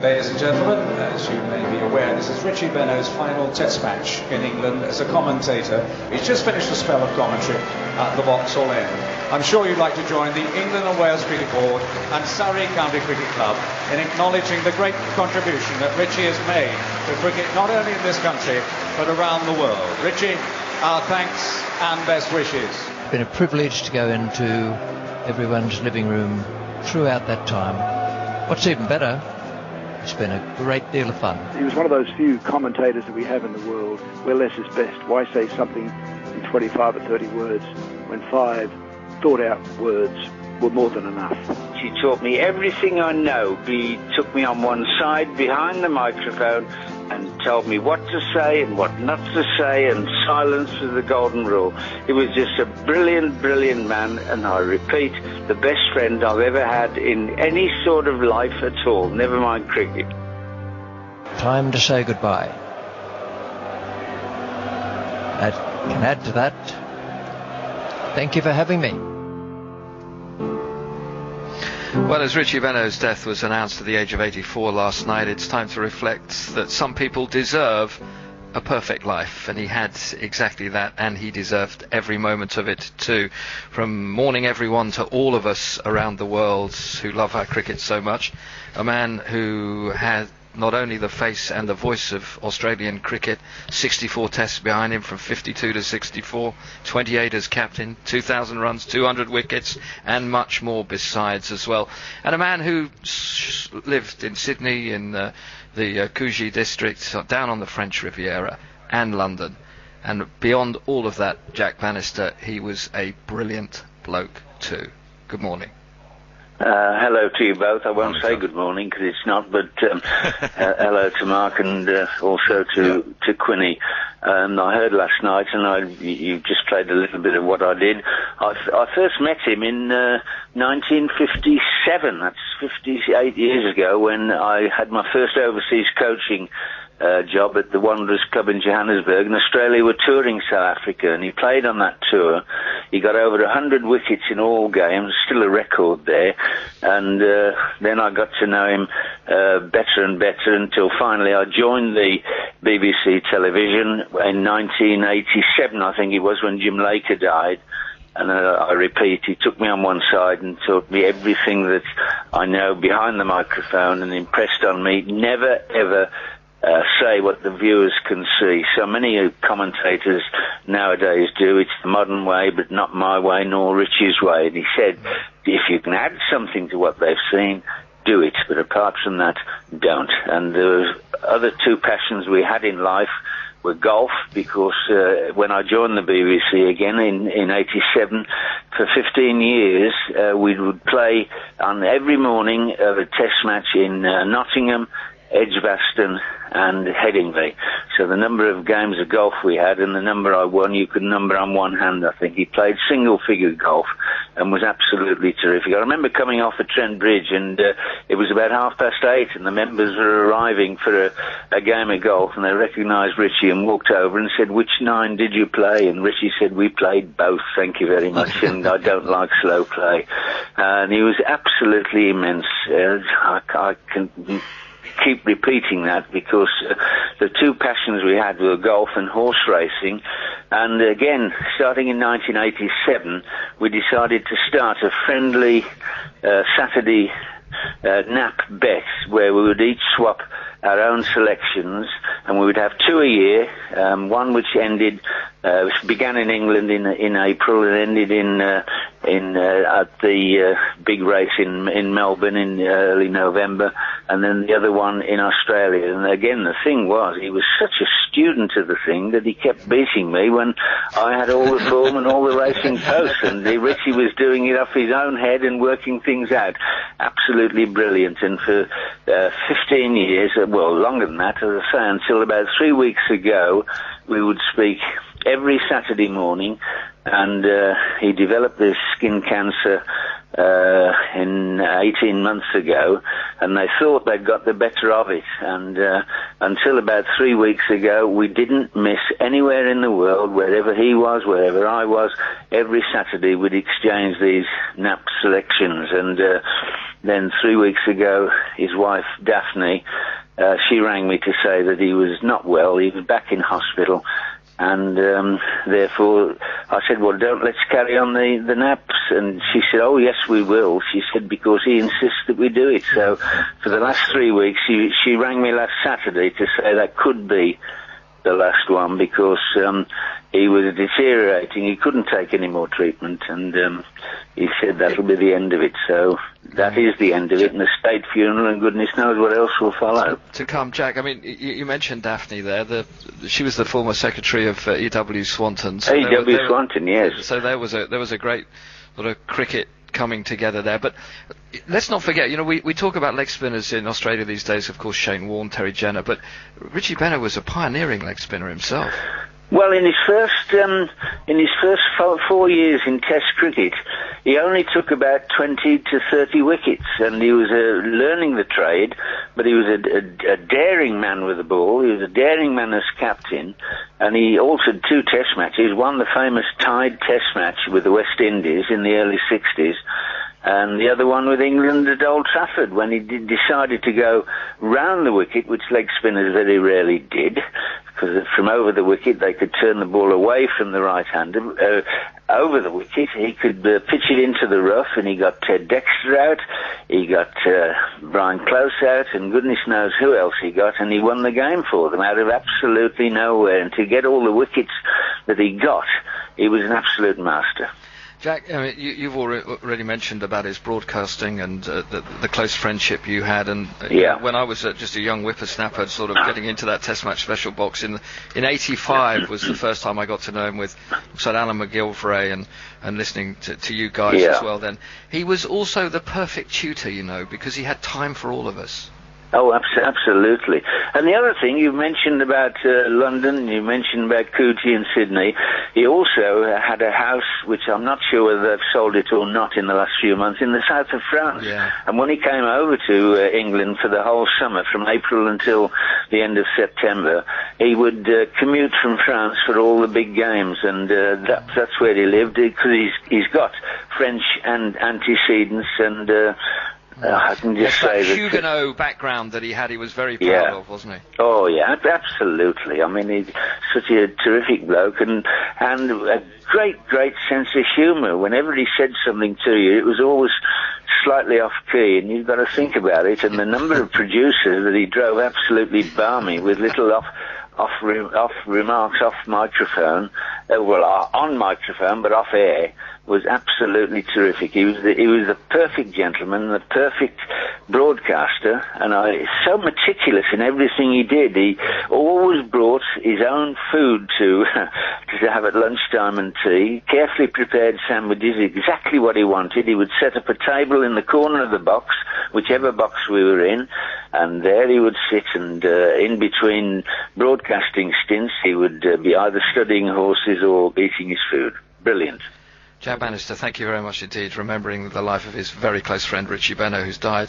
Ladies and gentlemen, as you may be aware, this is Richie Benaud's final test match in England as a commentator. He's just finished a spell of commentary at the Vauxhall Inn. I'm sure you'd like to join the England and Wales Cricket Board and Surrey County Cricket Club in acknowledging the great contribution that Richie has made to cricket not only in this country but around the world. Richie, our thanks and best wishes. It's been a privilege to go into everyone's living room throughout that time. What's even better, it's been a great deal of fun. He was one of those few commentators that we have in the world where less is best. Why say something in 25 or 30 words when 5 thought-out words were more than enough? She taught me everything I know. He took me on one side behind the microphone and told me what to say and what not to say, and silence was the golden rule. He was just a brilliant, brilliant man, and I repeat, the best friend I've ever had in any sort of life at all, never mind cricket. Time to say goodbye. I can add to that, thank you for having me. Well, as Richie Benaud's death was announced at the age of 84 last night, it's time to reflect that some people deserve a perfect life, and he had exactly that, and he deserved every moment of it too. From morning everyone to all of us around the world who love our cricket so much, a man who had not only the face and the voice of Australian cricket, 64 tests behind him from 52 to 64, 28 as captain, 2,000 runs, 200 wickets, and much more besides as well. And a man who lived in Sydney, in the Coogee district, down on the French Riviera, and London. And beyond all of that, Jack Bannister, he was a brilliant bloke too. Good morning. Hello to you both. I won't say good morning because it's not, but hello to Mark and also to Quinny. I heard last night, and you just played a little bit of what I did. I first met him in 1957. That's 58 years ago, when I had my first overseas coaching job at the Wanderers Club in Johannesburg, and Australia were touring South Africa, and he played on that tour. He got over 100 wickets in all games, still a record there, and then I got to know him better and better until finally I joined the BBC television in 1987, I think it was, when Jim Laker died. And I repeat, he took me on one side and taught me everything that I know behind the microphone, and impressed on me, never ever say what the viewers can see. So many commentators nowadays do. It's the modern way, but not my way, nor Richie's way. And he said, if you can add something to what they've seen, do it. But apart from that, don't. And the other two passions we had in life were golf, because when I joined the BBC again in 87, for 15 years, we would play on every morning of a test match in Nottingham, Edgbaston and Headingley. So the number of games of golf we had and the number I won, you could number on one hand, I think. He played single-figure golf and was absolutely terrific. I remember coming off at Trent Bridge, and it was about 8:30, and the members were arriving for a game of golf, and they recognised Richie and walked over and said, "Which 9 did you play?" And Richie said, "We played both, thank you very much, and I don't like slow play." And he was absolutely immense. I can keep repeating that because the two passions we had were golf and horse racing. And again, starting in 1987, we decided to start a friendly Saturday nap bet where we would each swap our own selections, and we would have 2 a year, one which ended, which began in England in April and ended at the big race in Melbourne in early November, and then the other one in Australia. And again, the thing was, he was such a student of the thing that he kept beating me when I had all the form and all the racing posts, and Richie was doing it off his own head and working things out. Absolutely brilliant. And for 15 years, well, longer than that, as I say, until about 3 weeks ago, we would speak every Saturday morning, and he developed this skin cancer in 18 months ago, and they thought they'd got the better of it, and until about 3 weeks ago, we didn't miss anywhere in the world, wherever he was, wherever I was. Every Saturday we'd exchange these nap selections, and then 3 weeks ago, his wife, Daphne, she rang me to say that he was not well. He was back in hospital. And therefore, I said, well, let's carry on the naps. And she said, oh, yes, we will. She said, because he insists that we do it. So for the last 3 weeks, she rang me last Saturday to say that could be the last one, because he was deteriorating. He couldn't take any more treatment, and he said that'll be the end of it. So that is the end of it, and the state funeral, and goodness knows what else will follow. To come, Jack, I mean, you mentioned Daphne there. She was the former secretary of E.W. Swanton. So E.W. Swanton, yes. So there was a great sort of cricket coming together there. But let's not forget, you know, we talk about leg spinners in Australia these days, of course, Shane Warne, Terry Jenner, but Richie Benaud was a pioneering leg spinner himself. Well, in his first 4 years in Test cricket, he only took about 20 to 30 wickets, and he was learning the trade. But he was a daring man with the ball. He was a daring man as captain, and he altered 2 Test matches. One, the famous tied Test match with the West Indies in the early 60s. And the other one with England at Old Trafford, when he decided to go round the wicket, which leg spinners very rarely did, because from over the wicket they could turn the ball away from the right-hander. Over the wicket he could pitch it into the rough, and he got Ted Dexter out, he got Brian Close out, and goodness knows who else he got, and he won the game for them out of absolutely nowhere. And to get all the wickets that he got, he was an absolute master. Jack, I mean, you've already mentioned about his broadcasting and the close friendship you had, and when I was just a young whippersnapper, sort of getting into that Test match special box in '85 was the first time I got to know him, with Sir Alan McGilvray and listening to you guys as well. Then he was also the perfect tutor, you know, because he had time for all of us. Oh, absolutely. And the other thing, you mentioned about London, you mentioned about Coogee and Sydney. He also had a house, which I'm not sure whether they've sold it or not in the last few months, in the south of France. Yeah. And when he came over to England for the whole summer, from April until the end of September, he would commute from France for all the big games, and that's where he lived, because he's got French and antecedents, and I can just say that Huguenot background that he had, he was very proud of, wasn't he? Oh yeah, absolutely. I mean, he's such a terrific bloke, and a great sense of humour. Whenever he said something to you, it was always slightly off key, and you've got to think about it. And the number of producers that he drove absolutely balmy with little off remarks off microphone, on microphone but off air, was absolutely terrific. He was the perfect gentleman, the perfect broadcaster, and so meticulous in everything he did. He always brought his own food to have at lunchtime and tea, carefully prepared sandwiches, exactly what he wanted. He would set up a table in the corner of the box, whichever box we were in, and there he would sit, and in between broadcasting stints he would be either studying horses or eating his food. Brilliant. Jack Bannister, thank you very much indeed, remembering the life of his very close friend Richie Benaud, who's died